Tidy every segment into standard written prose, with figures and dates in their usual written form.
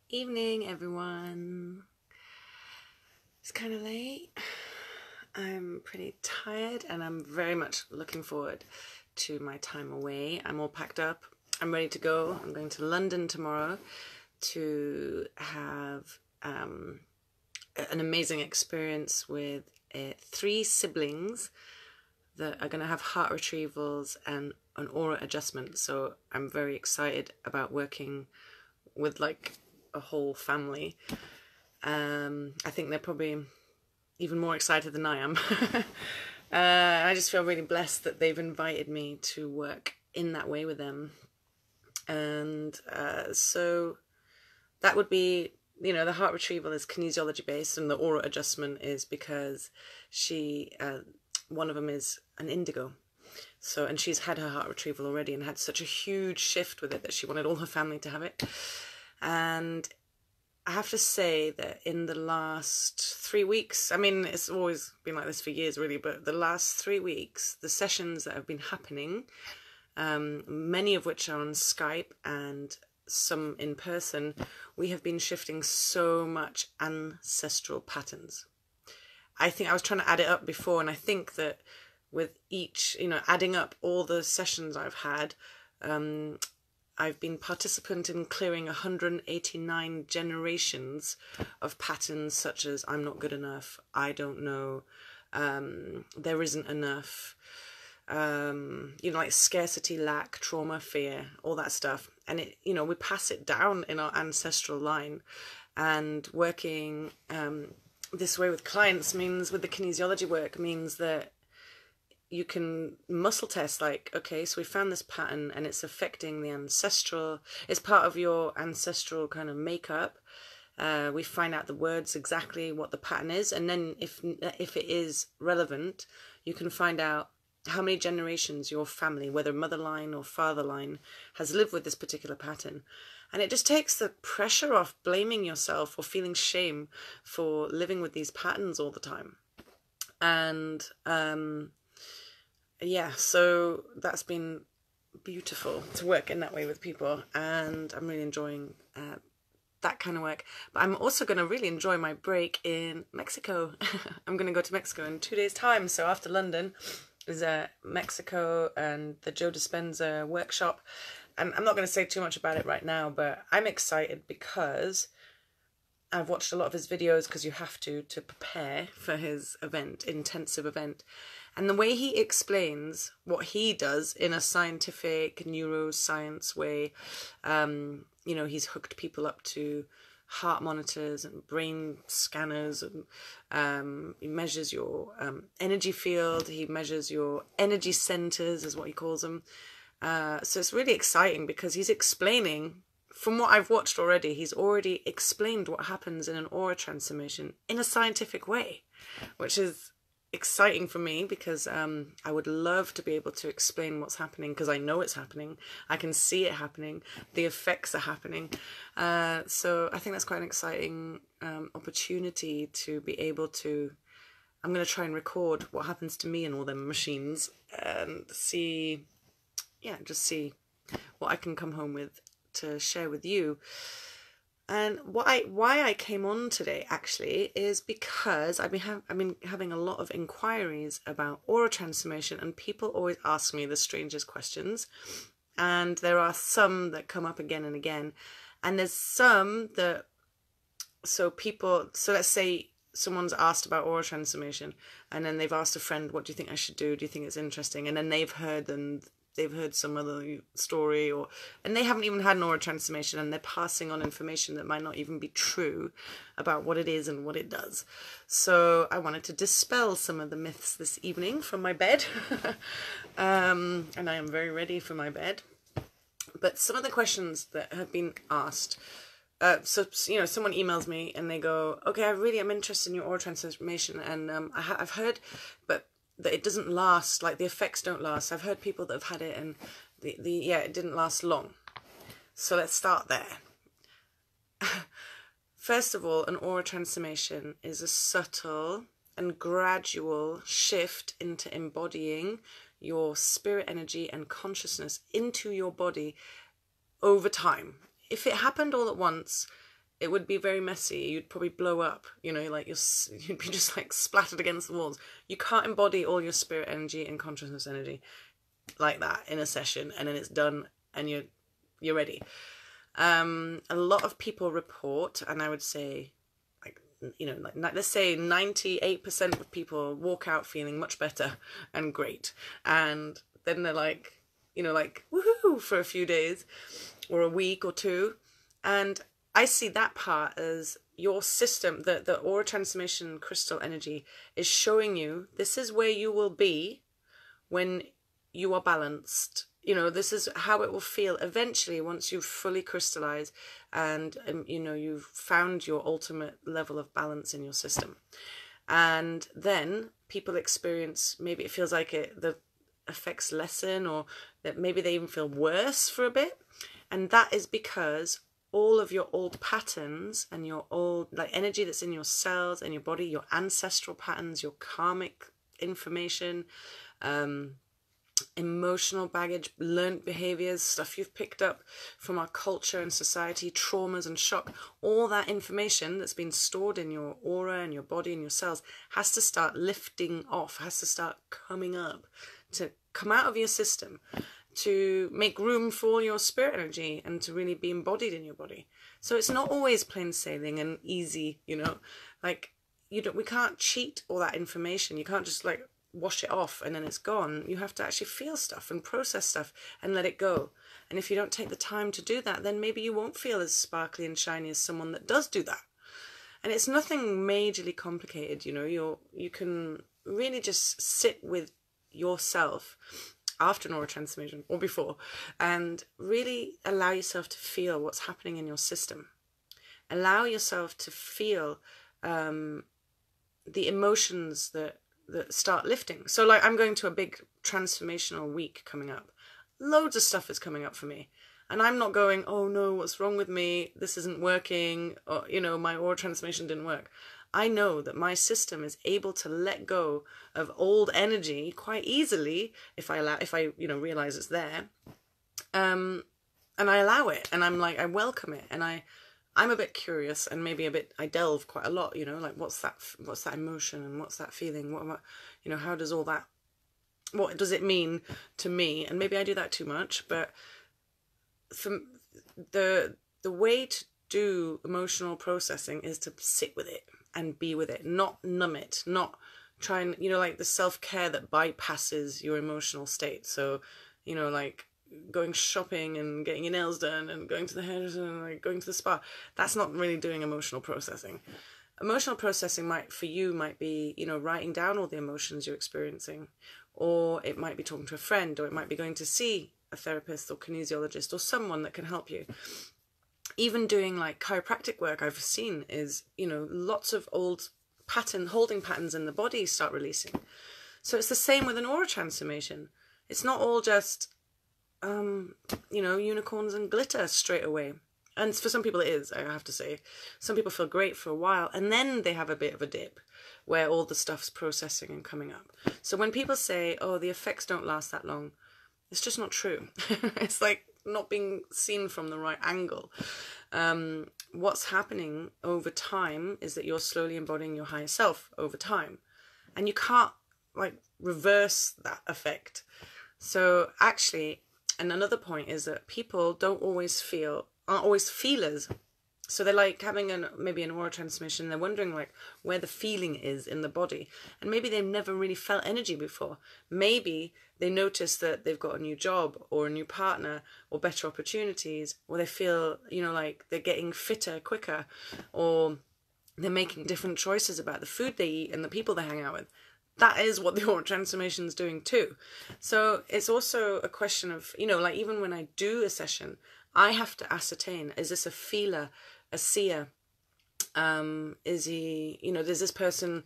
Evening, everyone. It's kind of late. I'm pretty tired and I'm very much looking forward to my time away. I'm all packed up. I'm ready to go. I'm going to London tomorrow to have an amazing experience with 3 siblings that are going to have heart retrievals and an aura adjustment. So I'm very excited about working with like a whole family. I think they're probably even more excited than I am. I just feel really blessed that they've invited me to work in that way with them. And so that would be, you know, the heart retrieval is kinesiology based, and the aura adjustment is because one of them is an indigo. So, and she's had her heart retrieval already and had such a huge shift with it that she wanted all her family to have it. And I have to say that in the last 3 weeks, I mean, it's always been like this for years really, but the last 3 weeks, the sessions that have been happening, many of which are on Skype and some in person, we have been shifting so much ancestral patterns. I think I was trying to add it up before, and I think that with each, you know, adding up all the sessions I've had, I've been participant in clearing 189 generations of patterns such as I'm not good enough, I don't know, there isn't enough, you know, like scarcity, lack, trauma, fear, all that stuff. And it, you know, we pass it down in our ancestral line. And working this way with clients means, with the kinesiology work, means that you can muscle test, like, okay, so we found this pattern and it's affecting the ancestral, it's part of your ancestral kind of makeup. We find out the words, exactly what the pattern is, and then if it is relevant, you can find out how many generations your family, whether mother line or father line, has lived with this particular pattern. And it just takes the pressure off blaming yourself or feeling shame for living with these patterns all the time. And yeah, so that's been beautiful to work in that way with people, and I'm really enjoying that kind of work. But I'm also going to really enjoy my break in Mexico. I'm going to go to Mexico in 2 days' time. So after London is Mexico and the Joe Dispenza workshop. And I'm not going to say too much about it right now, but I'm excited because I've watched a lot of his videos, because you have to prepare for his event, intensive event. And the way he explains what he does in a scientific neuroscience way, you know, he's hooked people up to heart monitors and brain scanners, and he measures your energy field, he measures your energy centers, is what he calls them. So it's really exciting because he's explaining, from what I've watched already, he's already explained what happens in an aura transformation in a scientific way, which is exciting for me because I would love to be able to explain what's happening, because I know it's happening, I can see it happening, the effects are happening. So I think that's quite an exciting opportunity to be able to, I'm going to try and record what happens to me in all them machines and see, yeah, just see what I can come home with to share with you. And why I came on today actually is because I've been having a lot of inquiries about aura transformation, and people always ask me the strangest questions, and there are some that come up again and again, and there's some that, so let's say someone's asked about aura transformation, and then they've asked a friend, what do you think I should do you think it's interesting, and then they've heard some other story, and they haven't even had an aura transformation, and they're passing on information that might not even be true about what it is and what it does. So I wanted to dispel some of the myths this evening from my bed. And I am very ready for my bed. But some of the questions that have been asked, so, you know, someone emails me and they go, okay, I'm interested in your aura transformation, and I've heard, but that it doesn't last, like the effects don't last. I've heard people that have had it and it didn't last long. So let's start there. First of all, an aura transformation is a subtle and gradual shift into embodying your spirit energy and consciousness into your body over time. If it happened all at once, it would be very messy. You'd probably blow up, you know, like you'd be just like splattered against the walls. You can't embody all your spirit energy and consciousness energy like that in a session and then it's done and you're ready. A lot of people report, and I would say, like, you know, like let's say 98% of people walk out feeling much better and great, and then they're like, you know, like woohoo for a few days or a week or two. And I see that part as your system, the aura transformation crystal energy is showing you this is where you will be when you are balanced. You know, this is how it will feel eventually once you've fully crystallized and you know, you've found your ultimate level of balance in your system. And then people experience, maybe it feels like the effects lessen, or that maybe they even feel worse for a bit. And that is because all of your old patterns and your old like energy that's in your cells and your body, your ancestral patterns, your karmic information, emotional baggage, learned behaviors, stuff you've picked up from our culture and society, traumas and shock, all that information that's been stored in your aura and your body and your cells has to start lifting off, has to start coming up, to come out of your system, to make room for your spirit energy and to really be embodied in your body. So it's not always plain sailing and easy, you know, like we can't cheat all that information. You can't just like wash it off and then it's gone. You have to actually feel stuff and process stuff and let it go. And if you don't take the time to do that, then maybe you won't feel as sparkly and shiny as someone that does do that. And it's nothing majorly complicated, you know. You can really just sit with yourself after an aura transformation or before and really allow yourself to feel what's happening in your system. Allow yourself to feel the emotions that start lifting. So like I'm going to a big transformational week coming up. Loads of stuff is coming up for me. And I'm not going, oh no, what's wrong with me? This isn't working. Or, you know, my aura transformation didn't work. I know that my system is able to let go of old energy quite easily if I you know, realize it's there. And I allow it, and I'm like, I welcome it, and I'm a bit curious and maybe I delve quite a lot, you know, like what's that emotion and what's that feeling? What am I, you know, how does all that, what does it mean to me? And maybe I do that too much, but from the way to do emotional processing is to sit with it and be with it, not numb it, not try and, you know, like the self-care that bypasses your emotional state. So, you know, like going shopping and getting your nails done and going to the hairdresser and like going to the spa, that's not really doing emotional processing. Emotional processing might be, you know, writing down all the emotions you're experiencing, or it might be talking to a friend, or it might be going to see a therapist or kinesiologist or someone that can help you. Even doing like chiropractic work I've seen is, you know, lots of old holding patterns in the body start releasing. So it's the same with an aura transformation. It's not all just you know, unicorns and glitter straight away. And for some people it is, I have to say. Some people feel great for a while and then they have a bit of a dip where all the stuff's processing and coming up. So when people say, oh, the effects don't last that long, it's just not true. It's like not being seen from the right angle. What's happening over time is that you're slowly embodying your higher self over time. And you can't like reverse that effect. So actually, and another point is that people aren't always feelers. So they're like having maybe an aura transformation. They're wondering like where the feeling is in the body. And maybe they've never really felt energy before. Maybe they notice that they've got a new job or a new partner or better opportunities, or they feel, you know, like they're getting fitter quicker, or they're making different choices about the food they eat and the people they hang out with. That is what the aura transformation is doing too. So it's also a question of, you know, like even when I do a session, I have to ascertain, is this a feeler, a seer? Is he, you know, does this person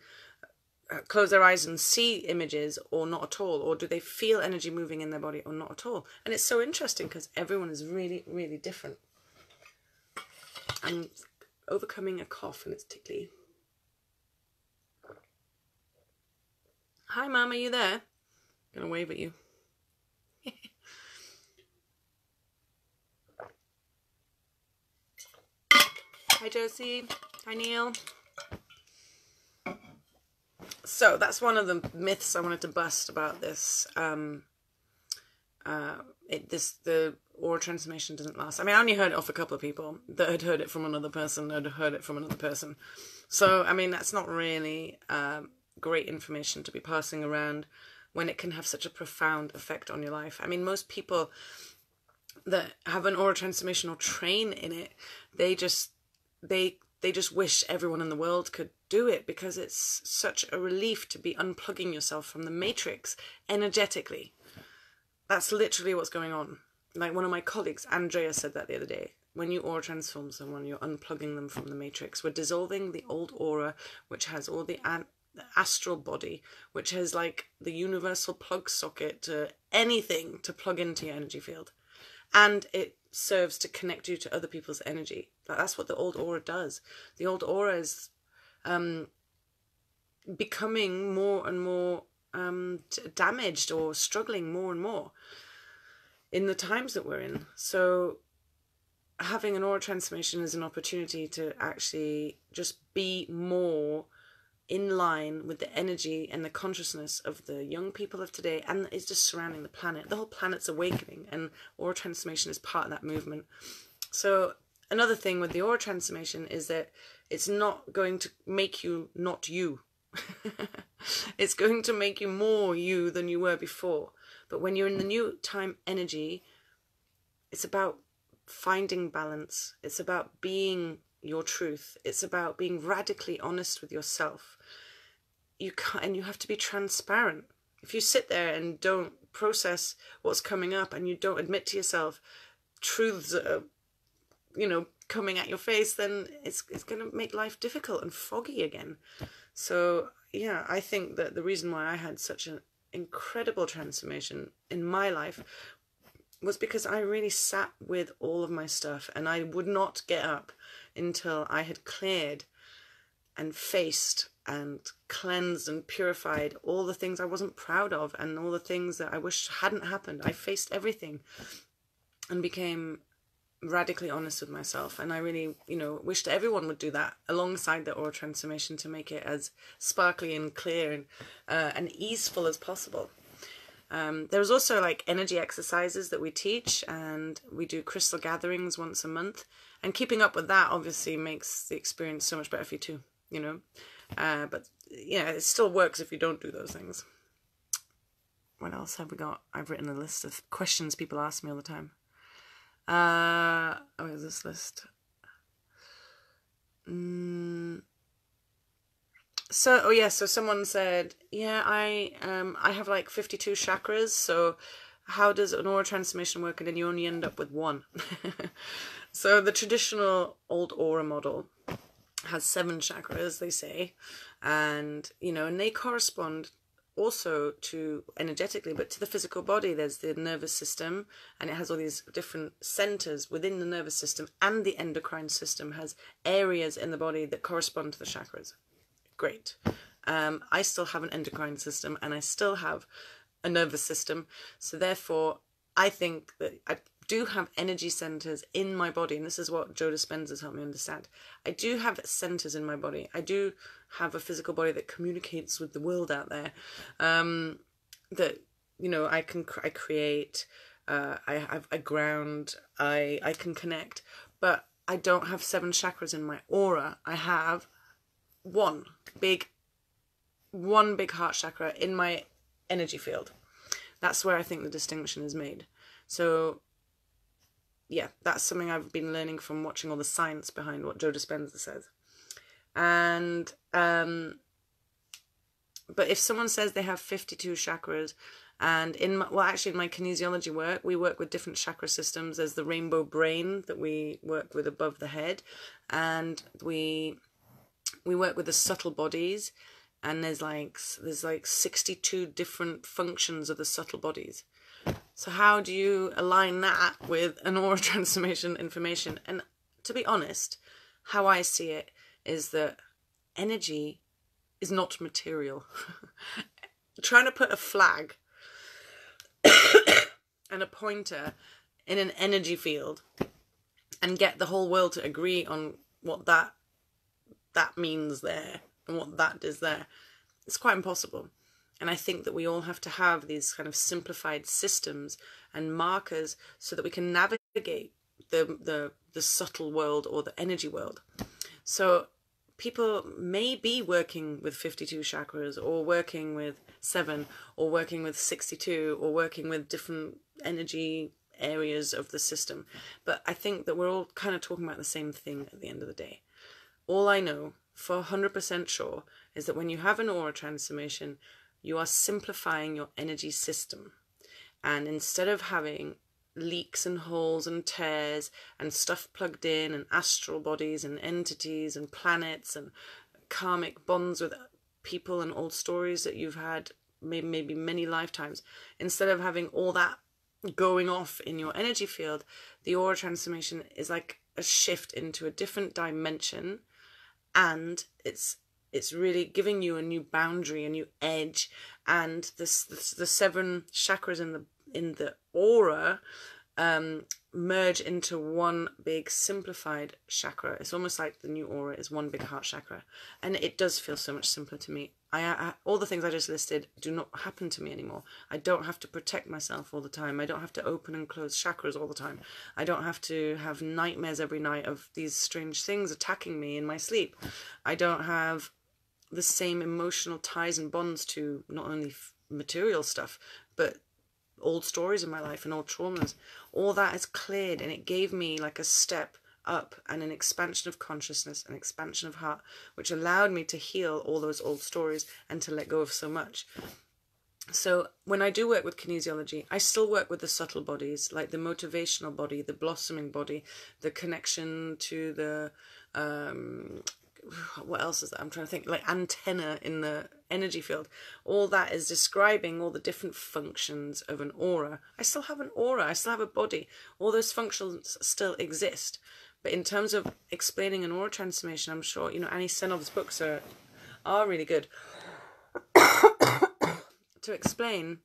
close their eyes and see images or not at all? Or do they feel energy moving in their body or not at all? And it's so interesting because everyone is really, really different. I'm overcoming a cough and it's tickly. Hi, Mum, are you there? I'm going to wave at you. Hi Josie. Hi Neil. So that's one of the myths I wanted to bust about this. The aura transformation doesn't last. I mean, I only heard it off a couple of people that had heard it from another person, that had heard it from another person. So, I mean, that's not really great information to be passing around when it can have such a profound effect on your life. I mean, most people that have an aura transformation or train in it, they just wish everyone in the world could do it, because it's such a relief to be unplugging yourself from the matrix energetically. That's literally what's going on. Like one of my colleagues, Andrea, said that the other day. When you aura transform someone, you're unplugging them from the matrix. We're dissolving the old aura, which has all the astral body, which has like the universal plug socket to anything to plug into your energy field. And it serves to connect you to other people's energy. That's what the old aura does. The old aura is becoming more and more damaged, or struggling more and more in the times that we're in. So having an aura transformation is an opportunity to actually just be more in line with the energy and the consciousness of the young people of today, and is just surrounding the planet. The whole planet's awakening, and aura transformation is part of that movement. So another thing with the aura transformation is that it's not going to make you not you. It's going to make you more you than you were before. But when you're in the new time energy, it's about finding balance. It's about being your truth. It's about being radically honest with yourself. You can't, and you have to be transparent. If you sit there and don't process what's coming up, and you don't admit to yourself truths that are, coming at your face, then it's going to make life difficult and foggy again. So yeah, I think that the reason why I had such an incredible transformation in my life was because I really sat with all of my stuff, and I would not get up until I had cleared and faced and cleansed and purified all the things I wasn't proud of, and all the things that I wish hadn't happened. I faced everything and became radically honest with myself. And I really, wish that everyone would do that alongside the aura transformation, to make it as sparkly and clear and easeful as possible. There's also like energy exercises that we teach, and we do crystal gatherings once a month. And keeping up with that obviously makes the experience so much better for you too, But it still works if you don't do those things. What else have we got? I've written a list of questions people ask me all the time. Where's this list? So someone said, I have like 52 chakras, so how does an aura transformation work? And then you only end up with one. So the traditional old aura model has 7 chakras, they say, and and they correspond also to energetically, but to the physical body. There's the nervous system, and it has all these different centers within the nervous system, and the endocrine system has areas in the body that correspond to the chakras. Great. I still have an endocrine system, and I still have a nervous system, so therefore I think that I do have energy centers in my body, and this is what Joe Dispenza's helped me understand. I do have centers in my body. I do have a physical body that communicates with the world out there, that I create, I ground, I can connect, but I don't have 7 chakras in my aura. I have one big heart chakra in my energy field. That's where I think the distinction is made. So yeah, that's something I've been learning from watching all the science behind what Joe Dispenza says. And but if someone says they have 52 chakras, and in my kinesiology work, we work with different chakra systems. There's the rainbow brain that we work with above the head, and we work with the subtle bodies, and there's like 62 different functions of the subtle bodies. So how do you align that with an aura transformation information? And to be honest, how I see it is that energy is not material. Trying to put a flag and a pointer in an energy field and get the whole world to agree on what that means there and what that is there. It's quite impossible. And I think that we all have to have these kind of simplified systems and markers so that we can navigate the subtle world or the energy world. So people may be working with 52 chakras, or working with 7, or working with 62, or working with different energy areas of the system. But I think that we're all kind of talking about the same thing at the end of the day. All I know for 100% sure is that when you have an aura transformation, you are simplifying your energy system. And instead of having leaks and holes and tears and stuff plugged in and astral bodies and entities and planets and karmic bonds with people and old stories that you've had maybe many lifetimes, instead of having all that going off in your energy field, the aura transformation is like a shift into a different dimension, and it's really giving you a new boundary, a new edge, and the 7 chakras in the aura merge into one big simplified chakra. It's almost like the new aura is one big heart chakra, and it does feel so much simpler to me. All the things I just listed do not happen to me anymore. I don't have to protect myself all the time. I don't have to open and close chakras all the time. I don't have to have nightmares every night of these strange things attacking me in my sleep. I don't have the same emotional ties and bonds to not only material stuff, but old stories in my life and old traumas. All that is cleared, and it gave me like a step up and an expansion of consciousness, an expansion of heart, which allowed me to heal all those old stories and to let go of so much. So when I do work with kinesiology, I still work with the subtle bodies, like the motivational body, the blossoming body, the connection to the what else is that? I'm trying to think, like antenna in the energy field. All that is describing all the different functions of an aura. I still have an aura. I still have a body. All those functions still exist. But in terms of explaining an aura transformation, I'm sure, Annie Senov's books are really good to explain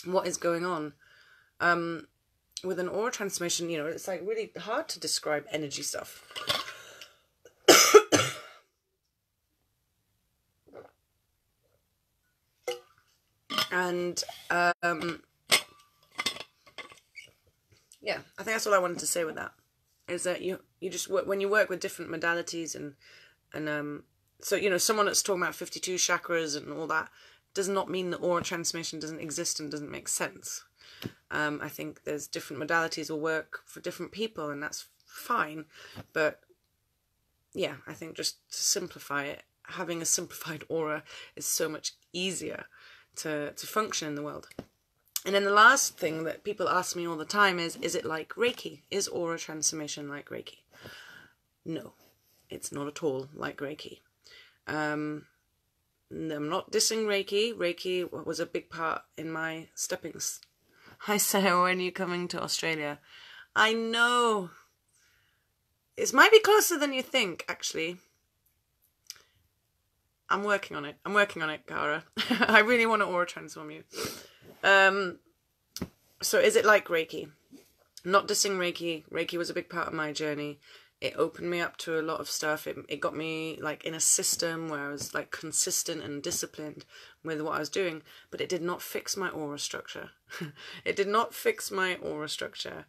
what is going on. With an aura transformation, it's like really hard to describe energy stuff. And yeah, I think that's all I wanted to say with that, is that you just work, when you work with different modalities and so someone that's talking about 52 chakras and all that does not mean that aura transformation doesn't exist and doesn't make sense. I think there's different modalities will work for different people, and that's fine. But yeah, I think just to simplify it, having a simplified aura is so much easier to function in the world. And then the last thing that people ask me all the time is it like Reiki? Is aura transformation like Reiki? No, it's not at all like Reiki. I'm not dissing Reiki. Reiki was a big part in my steppings. Hi Sarah, when are you coming to Australia? I know. It might be closer than you think, actually. I'm working on it, Cara. I really want to aura transform you. So is it like Reiki? Not dissing Reiki. Reiki was a big part of my journey. It opened me up to a lot of stuff. It got me like in a system where I was like consistent and disciplined with what I was doing, but it did not fix my aura structure. It did not fix my aura structure.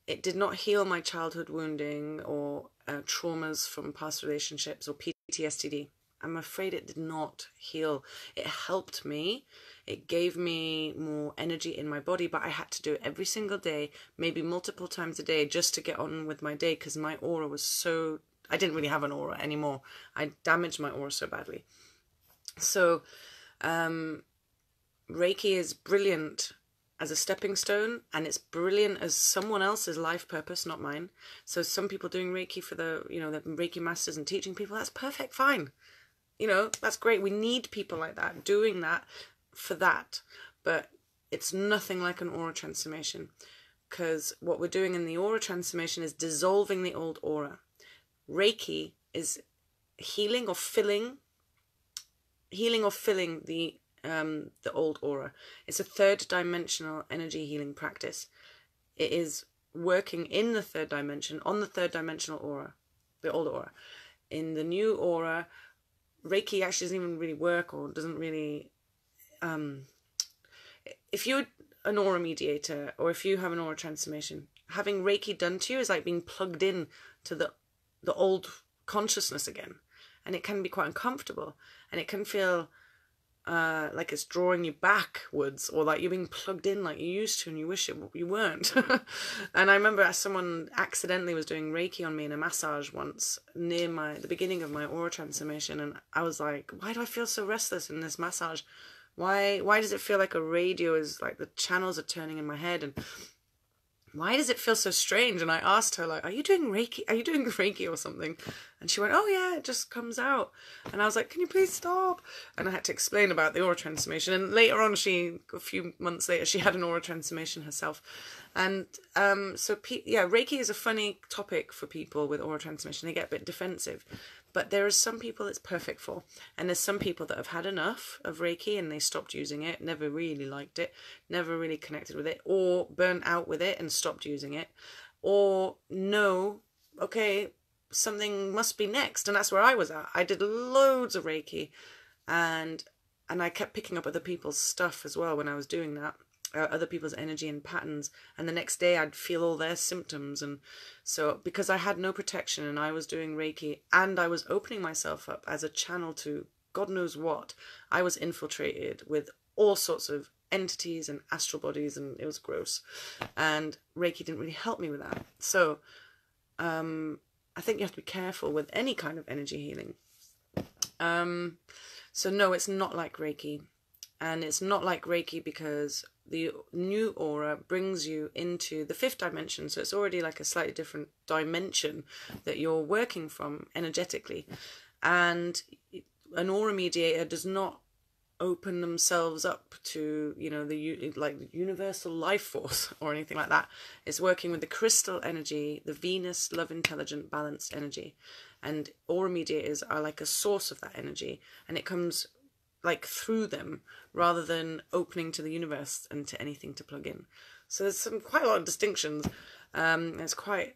It did not heal my childhood wounding or traumas from past relationships or PTSD. I'm afraid it did not heal. It helped me. It gave me more energy in my body, but I had to do it every single day, maybe multiple times a day, just to get on with my day, because my aura was so... I didn't really have an aura anymore. I damaged my aura so badly. So Reiki is brilliant as a stepping stone, and it's brilliant as someone else's life purpose, not mine. So some people doing Reiki for the Reiki masters and teaching people, that's perfect, fine. That's great. We need people like that doing that for that. But it's nothing like an aura transformation, because what we're doing in the aura transformation is dissolving the old aura. Reiki is healing or filling the old aura. It's a 3rd dimensional energy healing practice. It is working in the 3rd dimension, on the 3rd dimensional aura. the old aura. In the new aura, Reiki actually doesn't even really work, or doesn't really... if you're an aura mediator, or if you have an aura transformation, having Reiki done to you is like being plugged in to the old consciousness again. And it can be quite uncomfortable. And it can feel like it's drawing you backwards, or like you're being plugged in like you used to and you wish you weren't. And I remember someone accidentally was doing Reiki on me in a massage once near the beginning of my aura transformation, and I was like, why do I feel so restless in this massage? Why does it feel like a radio is like the channels are turning in my head, and why does it feel so strange? And I asked her, like, are you doing Reiki? Are you doing Reiki or something? And she went, oh yeah, it just comes out. And I was like, can you please stop? And I had to explain about the aura transformation. And later on, a few months later, she had an aura transformation herself. And Reiki is a funny topic for people with aura transformation. They get a bit defensive. But there are some people it's perfect for. And there's some people that have had enough of Reiki and they stopped using it, never really liked it, never really connected with it, or burnt out with it and stopped using it. Or no, okay, something must be next. And that's where I was at. I did loads of Reiki, and I kept picking up other people's stuff as well when I was doing that. Other people's energy and patterns, and the next day I'd feel all their symptoms. And so because I had no protection and I was doing Reiki and I was opening myself up as a channel to God knows what, I was infiltrated with all sorts of entities and astral bodies, and it was gross. And Reiki didn't really help me with that. So I think you have to be careful with any kind of energy healing. So no, it's not like Reiki. And it's not like Reiki because the new aura brings you into the 5th dimension. So it's already like a slightly different dimension that you're working from energetically. And an aura mediator does not open themselves up to, the universal life force or anything like that. It's working with the crystal energy, the Venus, love, intelligent, balanced energy. And aura mediators are like a source of that energy. And it comes like through them rather than opening to the universe and to anything to plug in. So there's quite a lot of distinctions. It's quite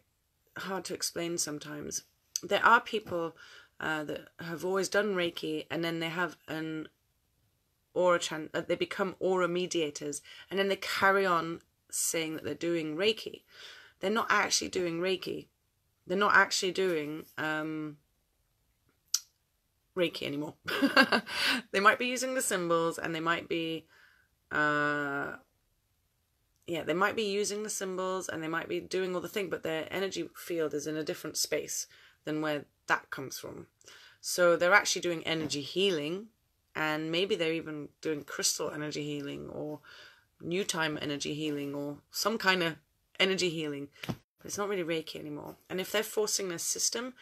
hard to explain sometimes. There are people that have always done Reiki, and then they have an aura they become aura mediators, and then they carry on saying that they're doing Reiki. They're not actually doing Reiki. They're not actually doing Reiki anymore. They might be using the symbols, and they might be they might be using the symbols, and they might be doing all the thing, but their energy field is in a different space than where that comes from. So they're actually doing energy healing, and maybe they're even doing crystal energy healing or new time energy healing or some kind of energy healing, but it's not really Reiki anymore. And if they're forcing their system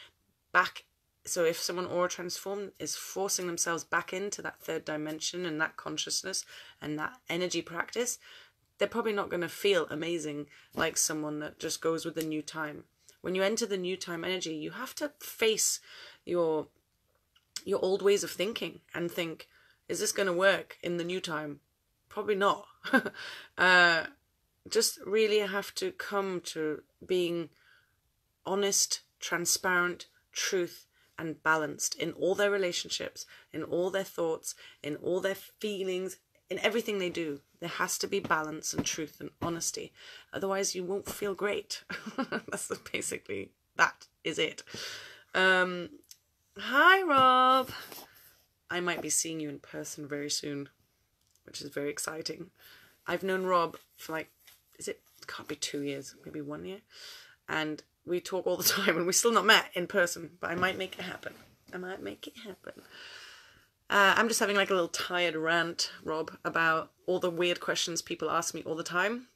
back, so if someone aura transformed is forcing themselves back into that 3rd dimension and that consciousness and that energy practice, they're probably not going to feel amazing like someone that just goes with the new time. When you enter the new time energy, you have to face your old ways of thinking and think, is this going to work in the new time? Probably not. Just really have to come to being honest, transparent, truth, and balanced in all their relationships, in all their thoughts, in all their feelings, in everything they do. There has to be balance and truth and honesty. Otherwise, you won't feel great. That is it. Hi, Rob. I might be seeing you in person very soon, which is very exciting. I've known Rob for it can't be 2 years, maybe 1 year. And we talk all the time, and we're still not met in person, but I might make it happen. I'm just having like a little tired rant, Rob, about all the weird questions people ask me all the time.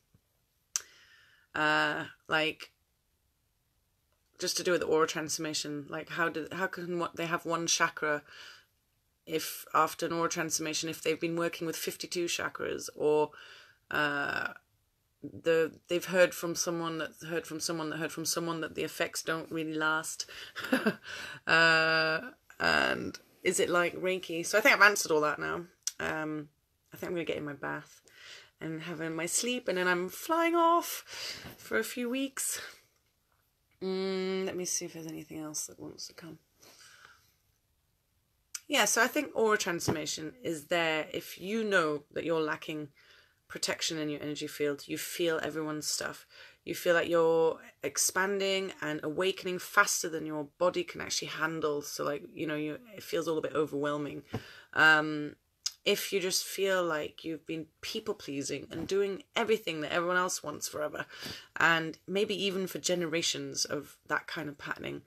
Just to do with the aura transformation, like how can they have one chakra if after an aura transformation, if they've been working with 52 chakras, or they've heard from someone that heard from someone that heard from someone that the effects don't really last. And is it like Reiki? So I think I've answered all that now. I think I'm going to get in my bath and have my sleep, and then I'm flying off for a few weeks. Let me see if there's anything else that wants to come. Yeah, so I think aura transformation is there if you know that you're lacking protection in your energy field. You feel everyone's stuff. You feel like you're expanding and awakening faster than your body can actually handle. So like, you know, it feels all a bit overwhelming. If you just feel like you've been people pleasing and doing everything that everyone else wants forever, and maybe even for generations of that kind of patterning,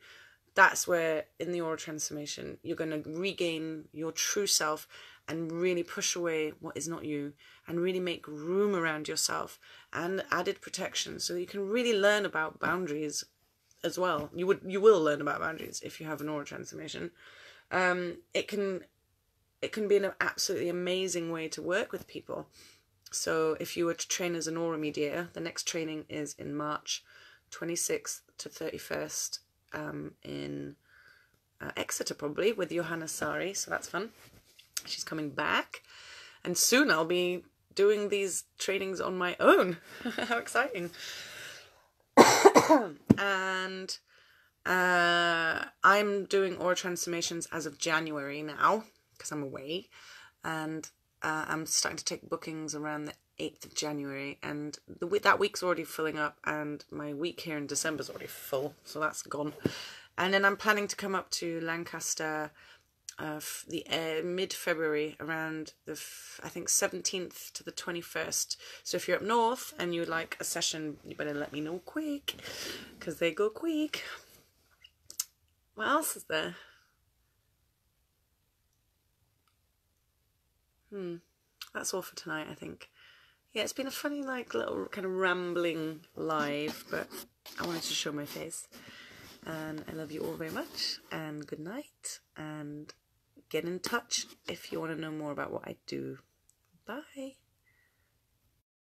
that's where in the aura transformation, you're going to regain your true self and really push away what is not you and really make room around yourself and added protection so that you can really learn about boundaries as well. You will learn about boundaries if you have an aura transformation. It can be an absolutely amazing way to work with people. So if you were to train as an aura mediator, the next training is in March 26th to 31st in Exeter, probably, with Johanna Sari. So that's fun. She's coming back. And soon I'll be doing these trainings on my own. How exciting. And I'm doing aura transformations as of January now, because I'm away. And I'm starting to take bookings around the 8th of January, and that week's already filling up, and my week here in December is already full, so that's gone. And then I'm planning to come up to Lancaster mid-February, around the I think 17th to the 21st. So if you're up north and you'd like a session, you better let me know quick, because they go quick. What else is there? That's all for tonight, I think. Yeah, it's been a funny, like, little kind of rambling live, but I wanted to show my face. And I love you all very much, and good night, and get in touch if you want to know more about what I do. Bye.